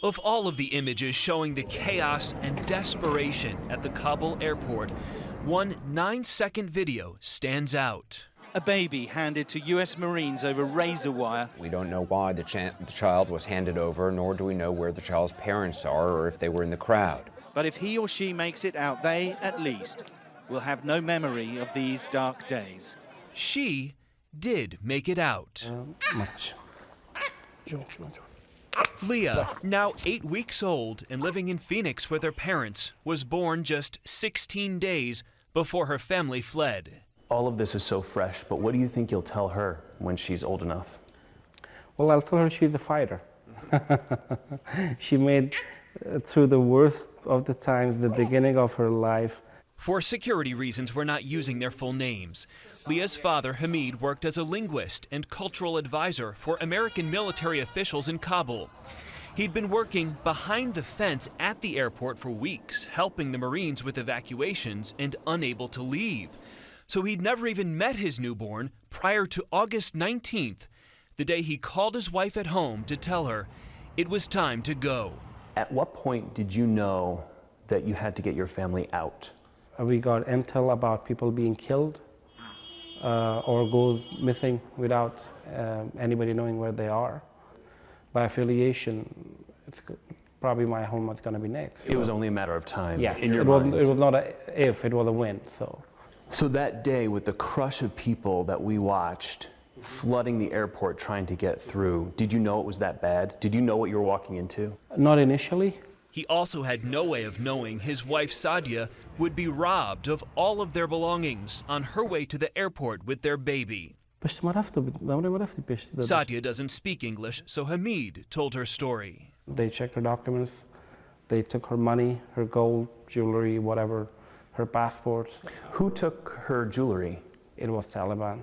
Of all of the images showing the chaos and desperation at the Kabul airport, one 9-second video stands out. A baby handed to U.S. Marines over razor wire. We don't know why the child was handed over, nor do we know where the child's parents are or if they were in the crowd. But if he or she makes it out, they, at least, will have no memory of these dark days. She did make it out. Leah, now 8 weeks old and living in Phoenix with her parents, was born just 16 days before her family fled. All of this is so fresh, but what do you think you'll tell her when she's old enough? Well, I'll tell her she's a fighter. She made through the worst of the times, the beginning of her life. For security reasons, we're not using their full names. Leah's father, Hamid, worked as a linguist and cultural advisor for American military officials in Kabul. He'd been working behind the fence at the airport for weeks, helping the Marines with evacuations and unable to leave. So he'd never even met his newborn prior to August 19th, the day he called his wife at home to tell her it was time to go. At what point did you know that you had to get your family out? We got intel about people being killed or go missing without anybody knowing where they are. By affiliation, it's probably my home was going to be next. It was only a matter of time. Yes, in your mind. mind. It was not a if, it was a when. So that day, with the crush of people that we watched flooding the airport trying to get through, did you know it was that bad? Did you know what you were walking into? Not initially. He also had no way of knowing his wife Sadia would be robbed of all of their belongings on her way to the airport with their baby. Sadia doesn't speak English, so Hamid told her story. They checked her documents, they took her money, her gold, jewelry, whatever, her passport. Who took her jewelry? It was Taliban.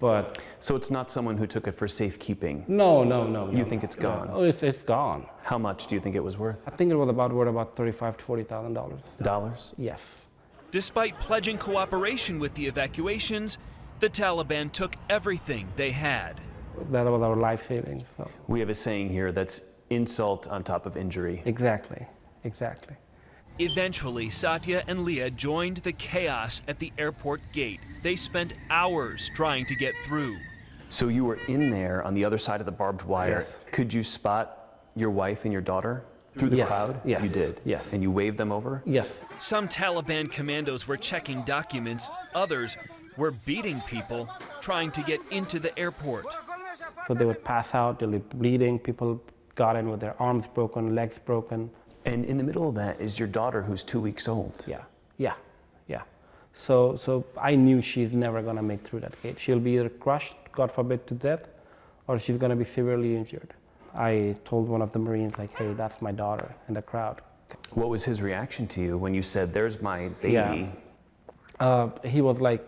But so it's not someone who took it for safekeeping? No. You think it's gone? Oh, it's gone. How much do you think it was worth? I think it was worth about $35,000 to $40,000. Dollars? Yes. Despite pledging cooperation with the evacuations, the Taliban took everything they had. That was our life savings. So. We have a saying here that's insult on top of injury. Exactly. Eventually, Satya and Leah joined the chaos at the airport gate. They spent hours trying to get through. So you were in there on the other side of the barbed wire. Yes. Could you spot your wife and your daughter through the crowd? Yes. You did? Yes. And you waved them over? Yes. Some Taliban commandos were checking documents. Others were beating people trying to get into the airport. So they would pass out, they'll be bleeding. People got in with their arms broken, legs broken. And in the middle of that is your daughter who's 2 weeks old. Yeah. So I knew she's never gonna make through that gate. She'll be either crushed, God forbid, to death, or she's gonna be severely injured. I told one of the Marines, like, hey, that's my daughter, in the crowd. What was his reaction to you when you said, there's my baby? Yeah. He was like,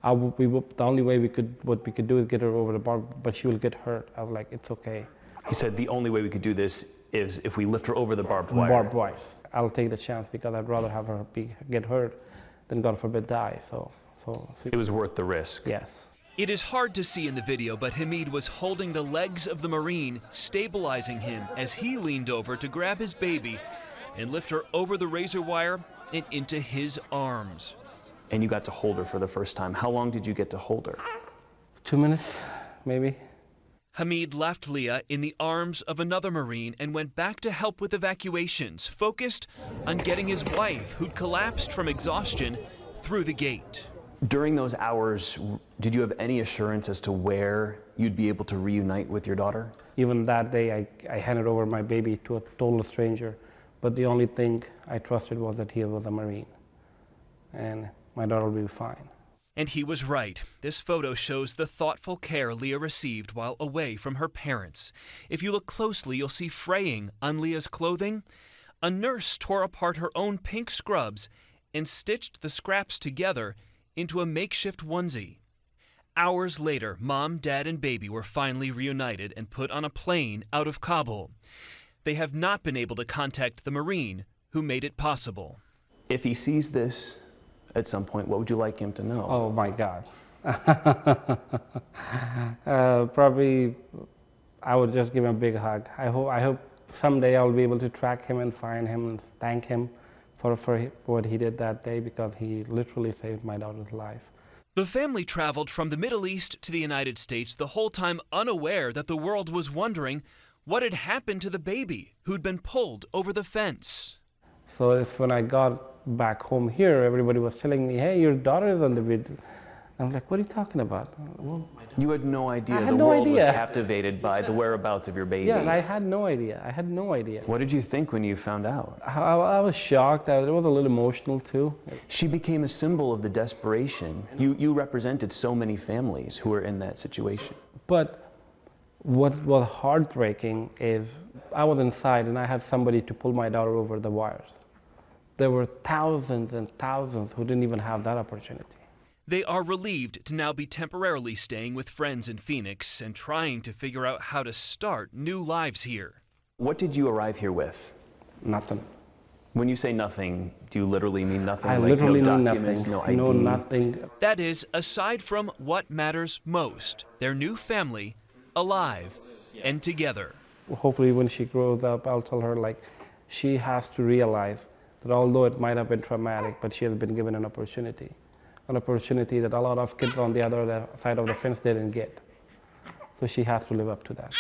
the only way what we could do is get her over the bar, but she will get hurt. I was like, it's okay. He said, the only way we could do this is if we lift her over the barbed wire. Barbed wires. I'll take the chance because I'd rather have her get hurt than, God forbid, die. So it was worth the risk. Yes. It is hard to see in the video, but Hamid was holding the legs of the Marine, stabilizing him as he leaned over to grab his baby and lift her over the razor wire and into his arms. And you got to hold her for the first time. How long did you get to hold her? 2 minutes, maybe. Hamid left Leah in the arms of another Marine and went back to help with evacuations, focused on getting his wife, who'd collapsed from exhaustion, through the gate. During those hours, did you have any assurance as to where you'd be able to reunite with your daughter? Even that day, I handed over my baby to a total stranger, but the only thing I trusted was that he was a Marine, and my daughter will be fine. And he was right. This photo shows the thoughtful care Leah received while away from her parents. If you look closely, you'll see fraying on Leah's clothing. A nurse tore apart her own pink scrubs and stitched the scraps together into a makeshift onesie. Hours later, Mom, Dad, and baby were finally reunited and put on a plane out of Kabul. They have not been able to contact the Marine who made it possible. If he sees this at some point, what would you like him to know? Oh my God. Probably I would just give him a big hug. I hope someday I'll be able to track him and find him and thank him for what he did that day, because he literally saved my daughter's life. The family traveled from the Middle East to the United States, the whole time unaware that the world was wondering what had happened to the baby who'd been pulled over the fence. So it's when I got back home here, everybody was telling me, hey, your daughter is on the video. I'm like, what are you talking about? Well, You had no idea I had the no world was idea. captivated by the whereabouts of your baby. yeah, I had no idea. I had no idea. What did you think when you found out? I was shocked. I was a little emotional too. She became a symbol of the desperation. You represented so many families who were in that situation. But what was heartbreaking is I was inside and I had somebody to pull my daughter over the wires. There were thousands and thousands who didn't even have that opportunity. They are relieved to now be temporarily staying with friends in Phoenix and trying to figure out how to start new lives here. What did you arrive here with? Nothing. When you say nothing, do you literally mean nothing? I like literally no mean documents, nothing. no ID? No, nothing. That is, aside from what matters most, their new family, alive and together. Hopefully when she grows up, I'll tell her, like, she has to realize that although it might have been traumatic, but she has been given an opportunity that a lot of kids on the other side of the fence didn't get. So she has to live up to that.